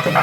என்கிட்ட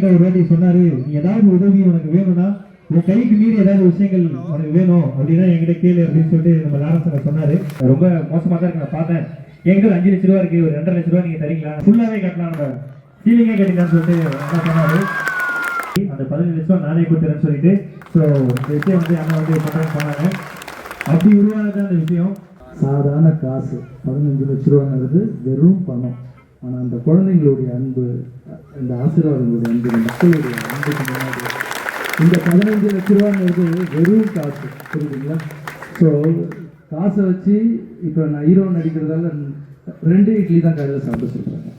ஒரு வாட்டி சொன்னாரு, நீ ஏதாவது உதவி உனக்கு வேணும்னா உன் கைக்கு மீறி ஏதாவது விஷயங்கள் உனக்கு வேணும் அப்படின்னா என்கிட்ட கேளு அப்படின்னு சொல்லிட்டு நம்ம லாரன்ஸ் சொன்னாரு. ரொம்ப மோசமா தான் இருக்கு, நான் பார்த்தேன். என்கிட்ட 5 லட்ச ரூபா இருக்கு, ஒரு 2.5 லட்ச ரூபா நீங்க தரீங்களா, ஃபுல்லாவே கட்டலாம், நம்ம சீலிங்கே கட்டிக்கலாம்னு சொல்லிட்டு என்ன சொன்னாரு. அந்த 15 லட்ச ரூபா நானே கொடுத்துறேன்னு சொல்லிட்டு ஸோ இந்த விஷயம் வந்து அண்ணா வந்து பண்றேன்னு சொன்னாங்க. அப்படி உருவானது அந்த விஷயம். சாதாரண காசு 15 லட்ச ரூபாங்கிறது வெறும் பணம். ஆனால் அந்த குழந்தைங்களுடைய அன்பு, இந்த ஆசீர்வாதங்களுடைய அன்பு, இந்த மக்களுடைய அன்புக்கு முன்னாடி இந்த 15 லட்ச ரூபாங்கிறது வெறும் காசு, புரியுதுங்களா? ஸோ காசை வச்சு இப்போ நான் ஹீரோ நடிக்கிறதால 2 இட்லி தான் காலையில் சாப்பிட சொல்கிறாங்க,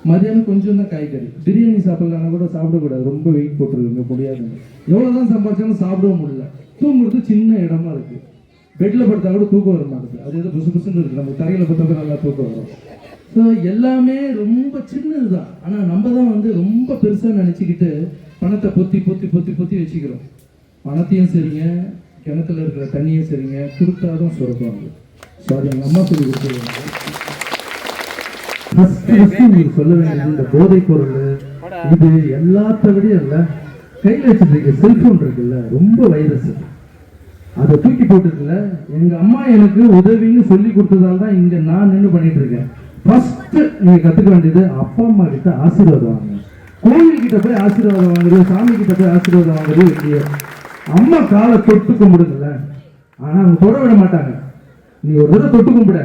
மதியானம் கொஞ்சம் தான் காய்கறி. பிரியாணி சாப்பிட்லான்னா கூட சாப்பிடக்கூடாது, ரொம்ப வெயிட் போட்டுருக்குங்க, முடியாதுங்க. எவ்வளோ தான் சம்பாதிச்சாலும் சாப்பிடவும் முடியல. தூங்குறது சின்ன இடமா இருக்குது, பெட்டில் படுத்தா கூட தூக்கம் வர மாட்டேது. அது எதோ புசு புசுன்னு இருக்குது, நம்ம தரையில் படுத்தா நல்லா தூக்கம் வரும். ஸோ எல்லாமே ரொம்ப சின்னது தான். ஆனால் நம்ம தான் வந்து ரொம்ப பெருசாக நினச்சிக்கிட்டு பணத்தை பொத்தி பொத்தி பொத்தி பொத்தி வச்சுக்கிறோம். பணத்தையும் சரிங்க, கிணத்துல இருக்கிற தண்ணியும் சரிங்க, கொடுத்தாதான் சுரக்குவாங்க. ஸோ அது எங்கள் அம்மா சொல்லி கொடுத்துருவாங்க. உங்களுக்கு சொல்ல வேண்டியது, இந்த போதைப் பொருள் இது எல்லாத்த விட இல்லை, கையில் வச்சுருக்க செல்ஃபோன் இருக்குல்ல, ரொம்ப வைரஸ். அதை தூக்கி போட்டுருக்குல்ல, எங்கள் அம்மா எனக்கு உதவின்னு சொல்லி கொடுத்ததால தான் இங்கே நான் நின்று பண்ணிட்டு இருக்கேன். ஃபர்ஸ்ட் நீங்க கத்துக்க வேண்டியது, அப்பா அம்மா கிட்ட ஆசீர்வாதம் வாங்க. கோயில் கிட்ட போய் ஆசீர்வாதம் வாங்குறது, சாமி கிட்ட போய் ஆசீர்வாதம் வாங்குறது இல்லையே. அம்மா காலை தொட்டு கும்பிடுங்கல்ல, ஆனா அவங்க தொட விட மாட்டாங்க. நீ ஒரு தடவை தொட்டு கும்பிட,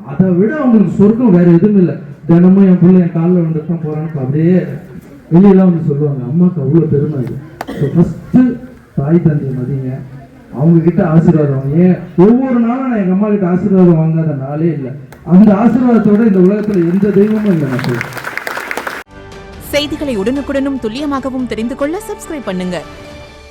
அதை விட அவங்களுக்கு சொர்க்கம் வேற எதுவும் இல்லை. தினமும் என் பிள்ளை என் காலில் வந்து தான் போறான்னு அப்படியே வெளியெல்லாம் வந்து சொல்லுவாங்க. அம்மாவுக்கு அவ்வளோ பெருமை இது. ஸோ ஃபர்ஸ்ட் தாய் தந்தையை மதிங்க, அவங்க கிட்ட ஆசீர்வாதம் வாங்க. ஏன் ஒவ்வொரு நாளும் நான் எங்க அம்மா கிட்ட ஆசீர்வாதம் வாங்காத நாளே இல்லை. அந்த ஆசீர்வாதத்தோட இந்த உலகத்துல எந்த தெய்வமும் இல்லை. மக்கள் செய்திகளை உடனுக்குடனும் துல்லியமாகவும் தெரிந்து கொள்ள சப்ஸ்கிரைப் பண்ணுங்க.